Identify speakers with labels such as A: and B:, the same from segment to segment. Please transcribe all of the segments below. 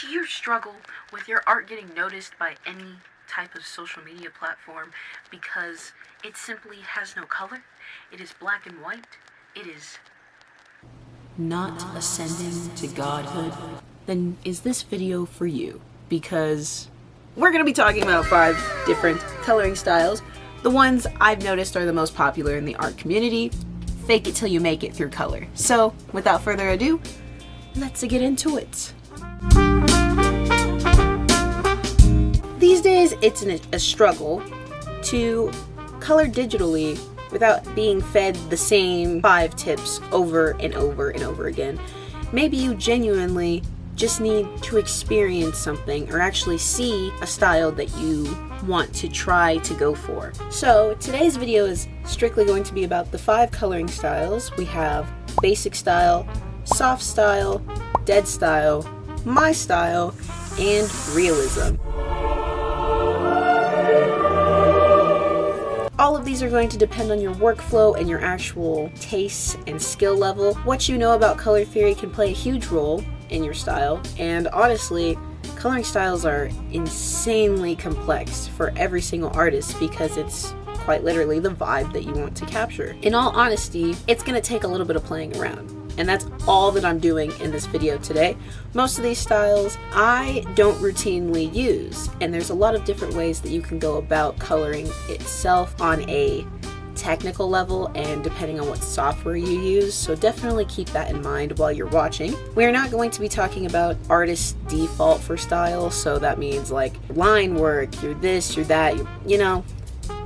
A: Do you struggle with your art getting noticed by any type of social media platform because it simply has no color? It is black and white. It is
B: not ascending to godhood? Then is this video for you? Because we're going to be talking about 5 different coloring styles. The ones I've noticed are the most popular in the art community. Fake it till you make it through color. So without further ado, let's get into it. These days, it's a struggle to color digitally without being fed the same 5 tips over and over and over again. Maybe you genuinely just need to experience something or actually see a style that you want to try to go for. So today's video is strictly going to be about the 5 coloring styles. We have basic style, soft style, dead style, my style, and realism. All of these are going to depend on your workflow and your actual tastes and skill level. What you know about color theory can play a huge role in your style, and honestly, coloring styles are insanely complex for every single artist because it's quite literally the vibe that you want to capture. In all honesty, it's going to take a little bit of playing around. And that's all that I'm doing in this video today. Most of these styles I don't routinely use, and there's a lot of different ways that you can go about coloring itself on a technical level and depending on what software you use, so definitely keep that in mind while you're watching. We're not going to be talking about artist default for style, so that means like line work, you're this, you're that, you know,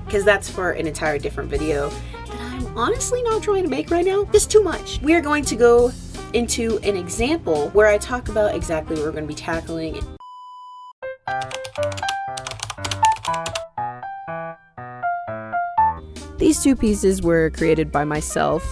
B: because that's for an entire different video that I'm honestly not trying to make right now. Just too much. We are going to go into an example where I talk about exactly what we're going to be tackling. These 2 pieces were created by myself,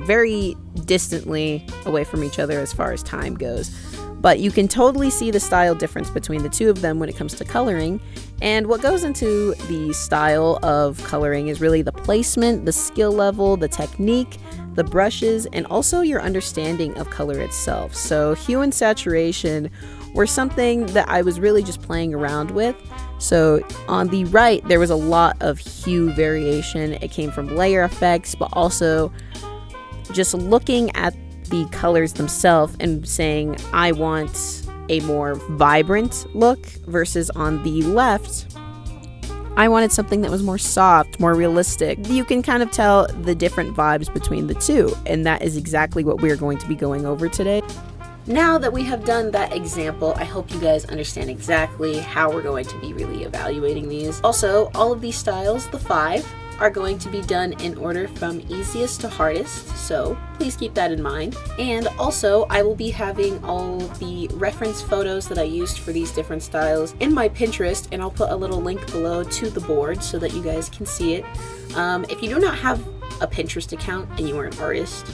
B: very distantly away from each other as far as time goes. But you can totally see the style difference between the 2 of them when it comes to coloring. And what goes into the style of coloring is really the placement, the skill level, the technique, the brushes, and also your understanding of color itself. So hue and saturation were something that I was really just playing around with. So on the right, there was a lot of hue variation. It came from layer effects, but also just looking at the colors themselves and saying, I want a more vibrant look, versus on the left, I wanted something that was more soft, more realistic. You can kind of tell the different vibes between the 2, and that is exactly what we're going to be going over today. Now that we have done that example, I hope you guys understand exactly how we're going to be really evaluating these. Also, all of these styles, the 5, are going to be done in order from easiest to hardest, so please keep that in mind. And also, I will be having all the reference photos that I used for these different styles in my Pinterest, and I'll put a little link below to the board so that you guys can see it. If you do not have a Pinterest account and you are an artist,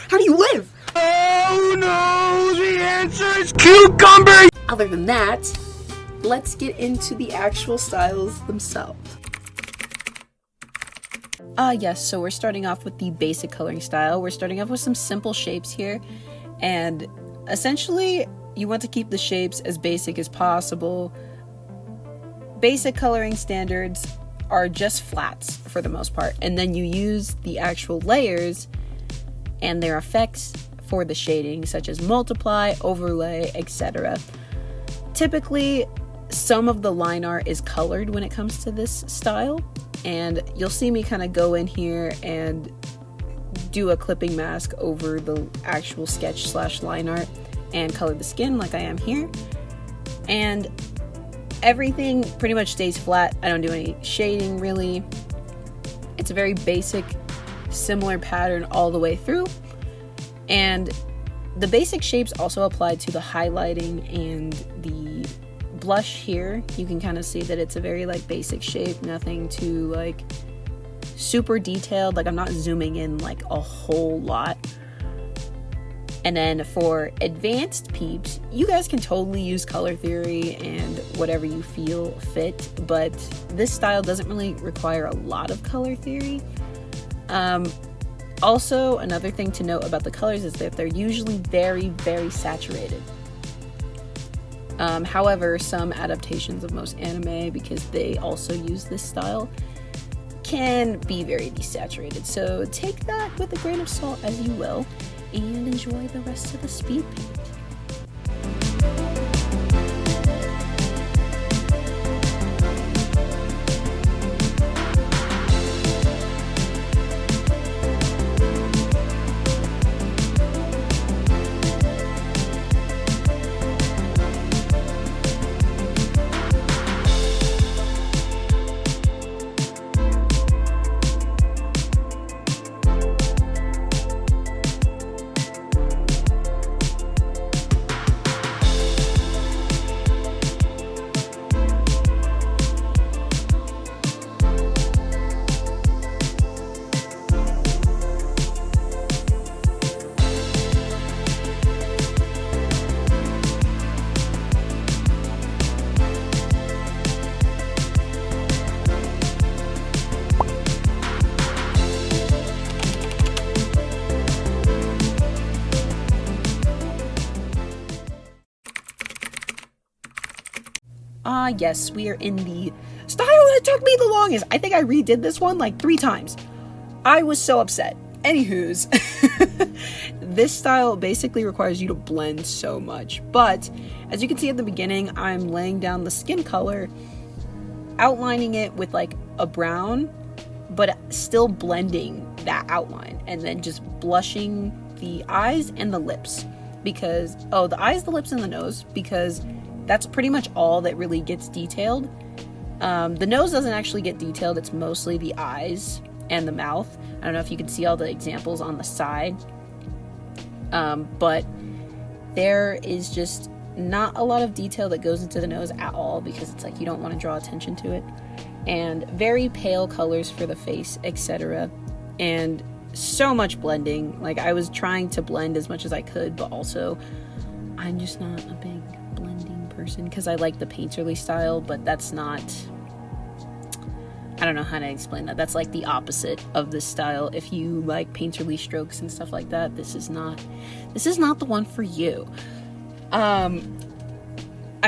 B: how do you live?
C: Oh no, the answer is cucumber!
B: Other than that, let's get into the actual styles themselves. Yes, so we're starting off with the basic coloring style. We're starting off with some simple shapes here, and essentially you want to keep the shapes as basic as possible. Basic coloring standards are just flats for the most part, and then you use the actual layers and their effects for the shading, such as multiply, overlay, etc. Typically, some of the line art is colored when it comes to this style, and you'll see me kind of go in here and do a clipping mask over the actual sketch / line art and color the skin like I am here. And everything pretty much stays flat. I don't do any shading really. It's a very basic, similar pattern all the way through, and the basic shapes also apply to the highlighting and the blush here. You can kind of see that it's a very like basic shape, nothing too like super detailed, like I'm not zooming in like a whole lot. And then for advanced peeps, you guys can totally use color theory and whatever you feel fit, but this style doesn't really require a lot of color theory. Also, another thing to note about the colors is that they're usually very, very saturated. However, some adaptations of most anime, because they also use this style, can be very desaturated. So take that with a grain of salt as you will, and enjoy the rest of the speed paint. Yes, we are in the style that took me the longest. I think I redid this one like 3 times. I was so upset. Anywho's, this style basically requires you to blend so much. But as you can see at the beginning, I'm laying down the skin color, outlining it with like a brown, but still blending that outline, and then just blushing the eyes and the lips. Because, the eyes, the lips, and the nose, because that's pretty much all that really gets detailed. The nose doesn't actually get detailed, it's mostly the eyes and the mouth. I don't know if you can see all the examples on the side, but there is just not a lot of detail that goes into the nose at all, because it's like you don't want to draw attention to it. And very pale colors for the face, etc. And so much blending. Like, I was trying to blend as much as I could, but also I'm just not a big blending person, because I like the painterly style, but that's not, I don't know how to explain that. That's like the opposite of this style. If you like painterly strokes and stuff like that, this is not the one for you. I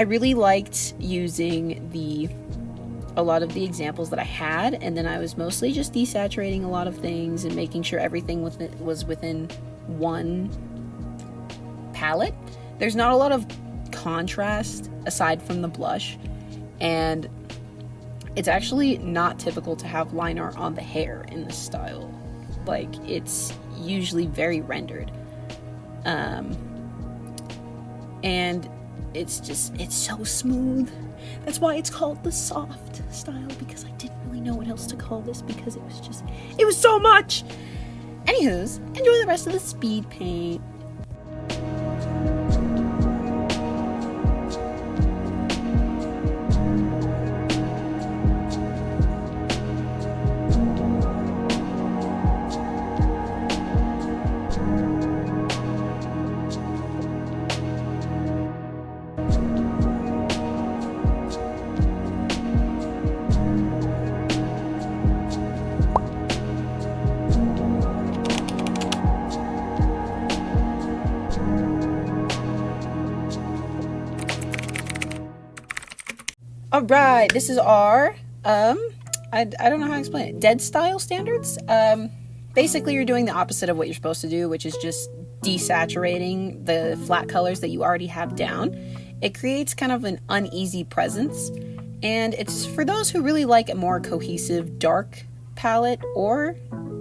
B: really liked using a lot of the examples that I had, and then I was mostly just desaturating a lot of things and making sure everything was within one palette. There's not a lot of contrast aside from the blush, and it's actually not typical to have line art on the hair in this style. Like, it's usually very rendered. And it's so smooth. That's why it's called the soft style, because I didn't really know what else to call this, because it was so much. Anywho's, enjoy the rest of the speed paint. Alright, this is our, I don't know how to explain it, dead style standards. Basically, you're doing the opposite of what you're supposed to do, which is just desaturating the flat colors that you already have down. It creates kind of an uneasy presence, and it's for those who really like a more cohesive dark palette, or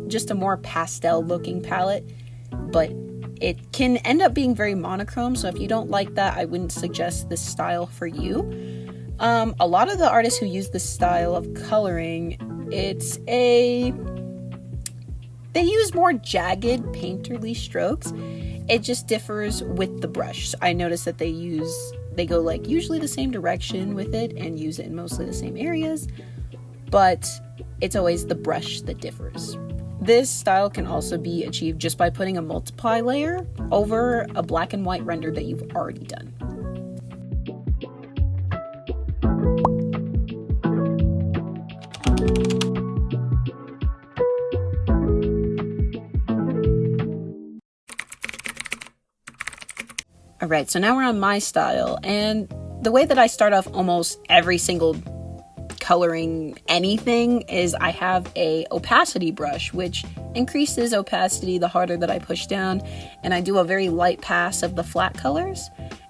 B: just a more pastel looking palette, but it can end up being very monochrome, so if you don't like that, I wouldn't suggest this style for you. A lot of the artists who use this style of coloring, they use more jagged painterly strokes. It just differs with the brush. So I noticed that they go like usually the same direction with it and use it in mostly the same areas, but it's always the brush that differs. This style can also be achieved just by putting a multiply layer over a black and white render that you've already done. All right, so now we're on my style, and the way that I start off almost every single coloring anything is I have a opacity brush, which increases opacity the harder that I push down, and I do a very light pass of the flat colors,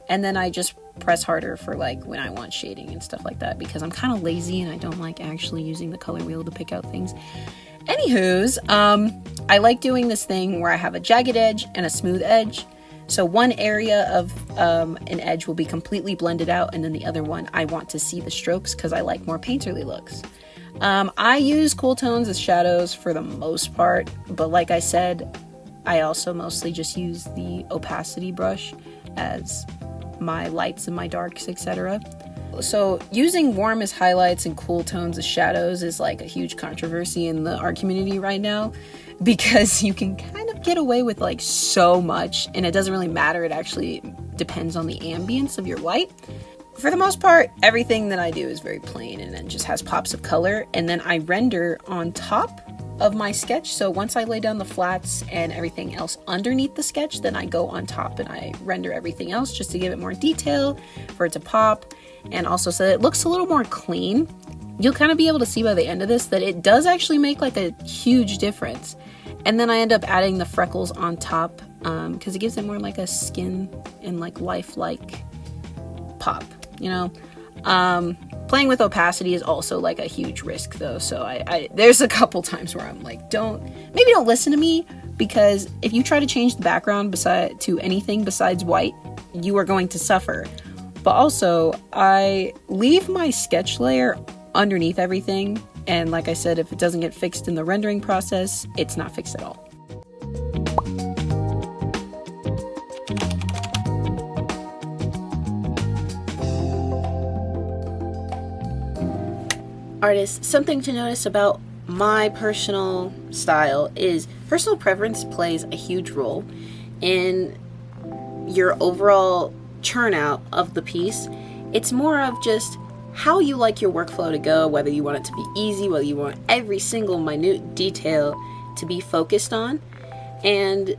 B: and then I just press harder for like when I want shading and stuff like that, because I'm kind of lazy and I don't like actually using the color wheel to pick out things. Anywho's, I like doing this thing where I have a jagged edge and a smooth edge. So one area of an edge will be completely blended out, and then the other one I want to see the strokes because I like more painterly looks. I use cool tones as shadows for the most part, but like I said, I also mostly just use the opacity brush as my lights and my darks, etc. So using warm as highlights and cool tones as shadows is like a huge controversy in the art community right now, because you can kind of get away with like so much, and it doesn't really matter. It actually depends on the ambience of your light. For the most part, everything that I do is very plain and then just has pops of color, and then I render on top of my sketch. So once I lay down the flats and everything else underneath the sketch, then I go on top and I render everything else just to give it more detail, for it to pop, and also so that it looks a little more clean. You'll kind of be able to see by the end of this that it does actually make like a huge difference. And then I end up adding the freckles on top because it gives it more like a skin and like lifelike pop, you know. Playing with opacity is also like a huge risk though, so I there's a couple times where I'm like, maybe don't listen to me, because if you try to change the background to anything besides white, you are going to suffer. But also, I leave my sketch layer underneath everything, and like I said, if it doesn't get fixed in the rendering process, it's not fixed at all. Artists, something to notice about my personal style is personal preference plays a huge role in your overall churn out of the piece. It's more of just how you like your workflow to go, whether you want it to be easy, whether you want every single minute detail to be focused on. And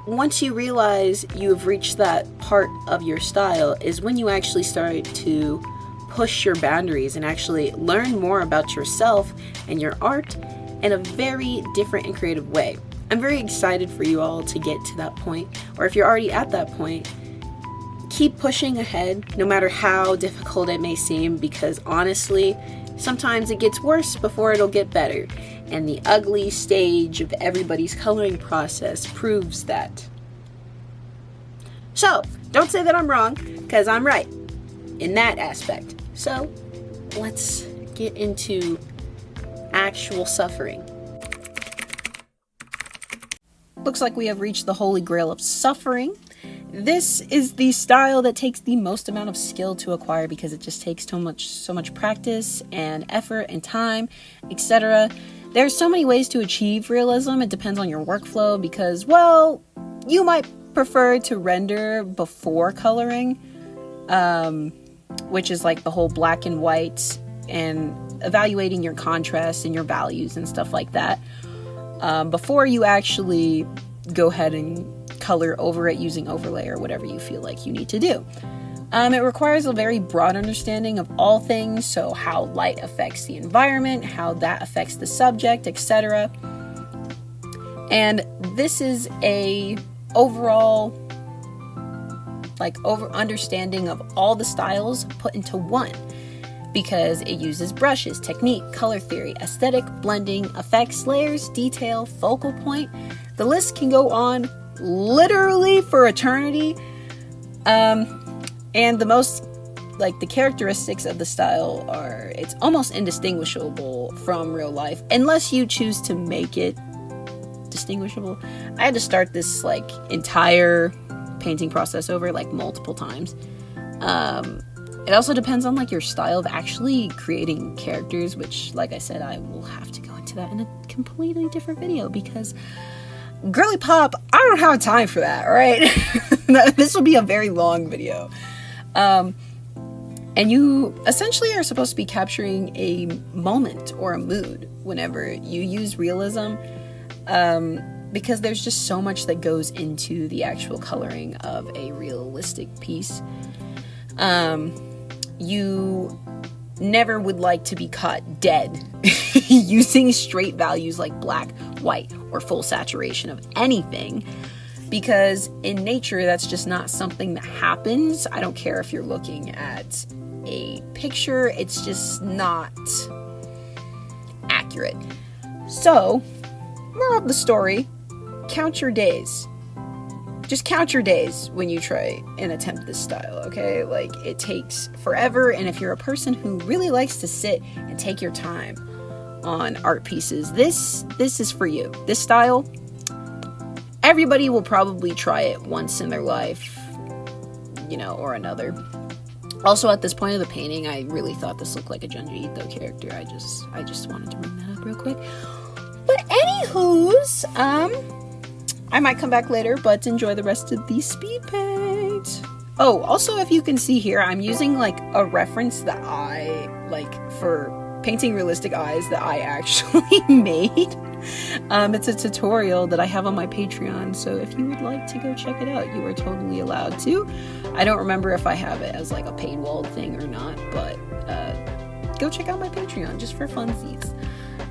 B: once you realize you have reached that part of your style is when you actually start to push your boundaries and actually learn more about yourself and your art in a very different and creative way. I'm very excited for you all to get to that point, or if you're already at that point, keep pushing ahead no matter how difficult it may seem, because honestly, sometimes it gets worse before it'll get better, and the ugly stage of everybody's coloring process proves that. So, don't say that I'm wrong, because I'm right in that aspect. So, let's get into actual suffering. Looks like we have reached the holy grail of suffering. This is the style that takes the most amount of skill to acquire, because it just takes so much practice and effort and time, etc. There's so many ways to achieve realism. It depends on your workflow, because, well, you might prefer to render before coloring, which is like the whole black and white and evaluating your contrast and your values and stuff like that, before you actually go ahead and color over it using overlay or whatever you feel like you need to do. It requires a very broad understanding of all things, so how light affects the environment, how that affects the subject, etc. And this is a overall understanding of all the styles put into one, because it uses brushes, technique, color theory, aesthetic, blending, effects, layers, detail, focal point. The list can go on literally for eternity. And the characteristics of the style are, it's almost indistinguishable from real life, unless you choose to make it distinguishable. I had to start this entire painting process over multiple times. It also depends on your style of actually creating characters, which, like I said, I will have to go into that in a completely different video, because girly pop, I don't have time for that, right? This will be a very long video. And you essentially are supposed to be capturing a moment or a mood whenever you use realism, because there's just so much that goes into the actual coloring of a realistic piece. You never would like to be caught dead using straight values like black, white, or full saturation of anything, because in nature that's just not something that happens. I don't care if you're looking at a picture, it's just not accurate. So, moral of the story, count your days. Just count your days when you try and attempt this style, okay? Like, it takes forever, and if you're a person who really likes to sit and take your time on art pieces, this is for you. This style, everybody will probably try it once in their life, you know, or another. Also, at this point of the painting, I really thought this looked like a Junji Ito character. I just wanted to bring that up real quick. But anywho's, I might come back later, but enjoy the rest of the speed paint. Oh, also, if you can see here, I'm using like a reference that I, like, for painting realistic eyes that I actually made. It's a tutorial that I have on my Patreon, so if you would like to go check it out, you are totally allowed to. I don't remember if I have it as like a paywall thing or not, but go check out my Patreon just for funsies.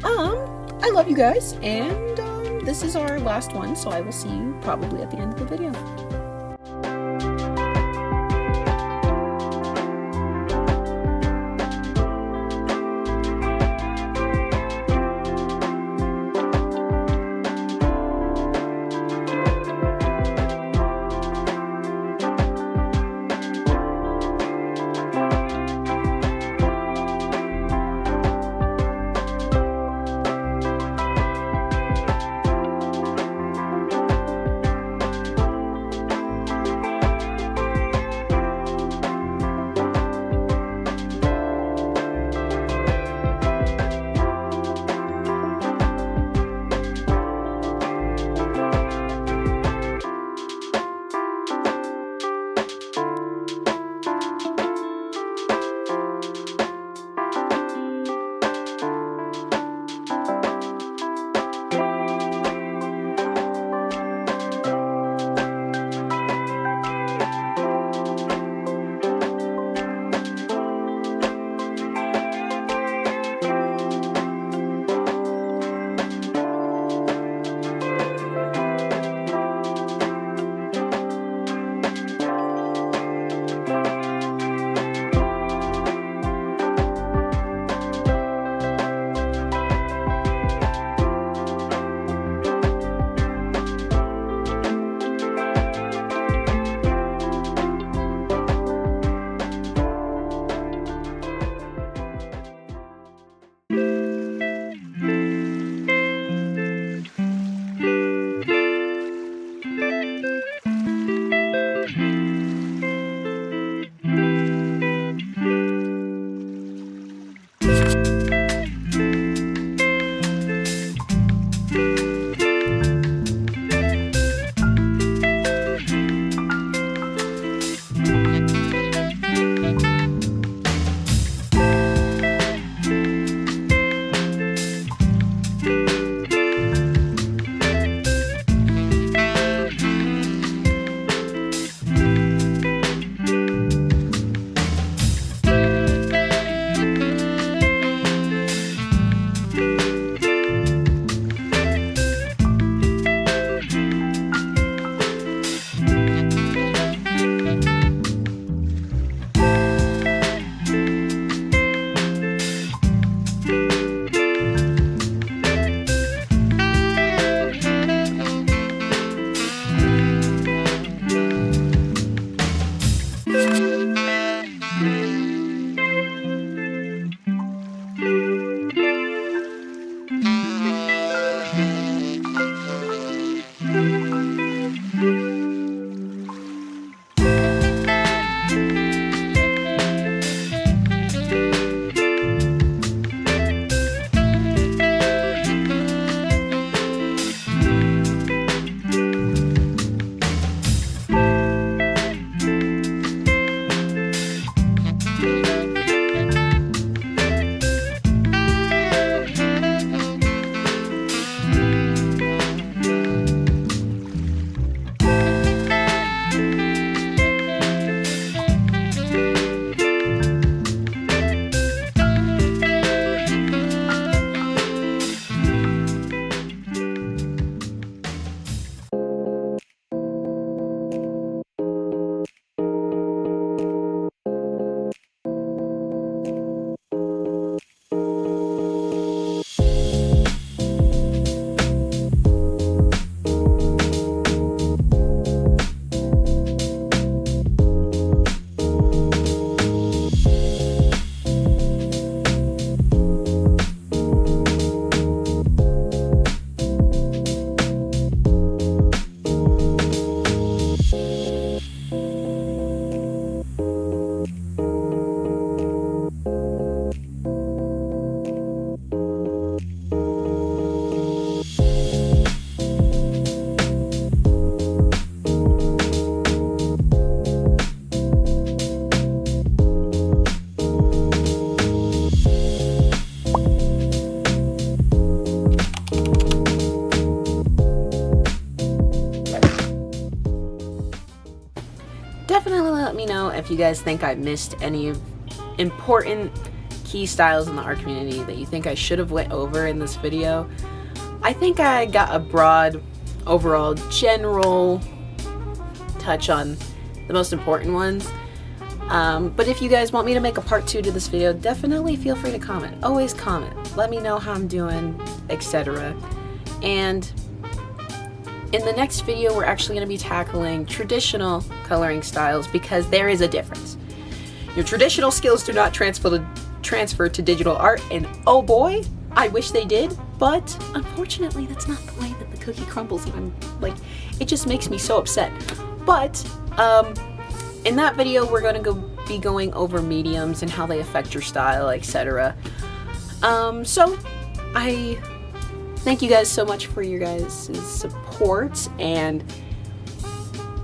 B: I love you guys, and this is our last one, so I will see you probably at the end of the video. definitely let me know if you guys think I missed any important key styles in the art community that you think I should have went over in this video. I think I got a broad, overall, general touch on the most important ones. But if you guys want me to make a part 2 to this video, definitely feel free to comment. Always comment. Let me know how I'm doing, etc. And in the next video, we're actually going to be tackling traditional coloring styles because there is a difference. Your traditional skills do not transfer to digital art, and oh boy, I wish they did, but unfortunately that's not the way that the cookie crumbles, and I'm like, it just makes me so upset. But in that video, we're going to be going over mediums and how they affect your style, etc. So I thank you guys so much for your guys' support, and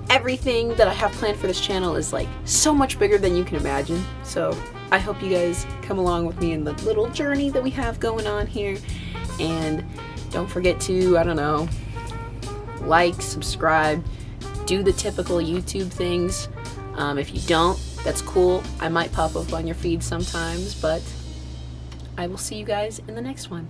B: everything that I have planned for this channel is like so much bigger than you can imagine. So I hope you guys come along with me in the little journey that we have going on here. And don't forget to, I don't know, like, subscribe, do the typical YouTube things. If you don't, that's cool. I might pop up on your feed sometimes, but I will see you guys in the next one.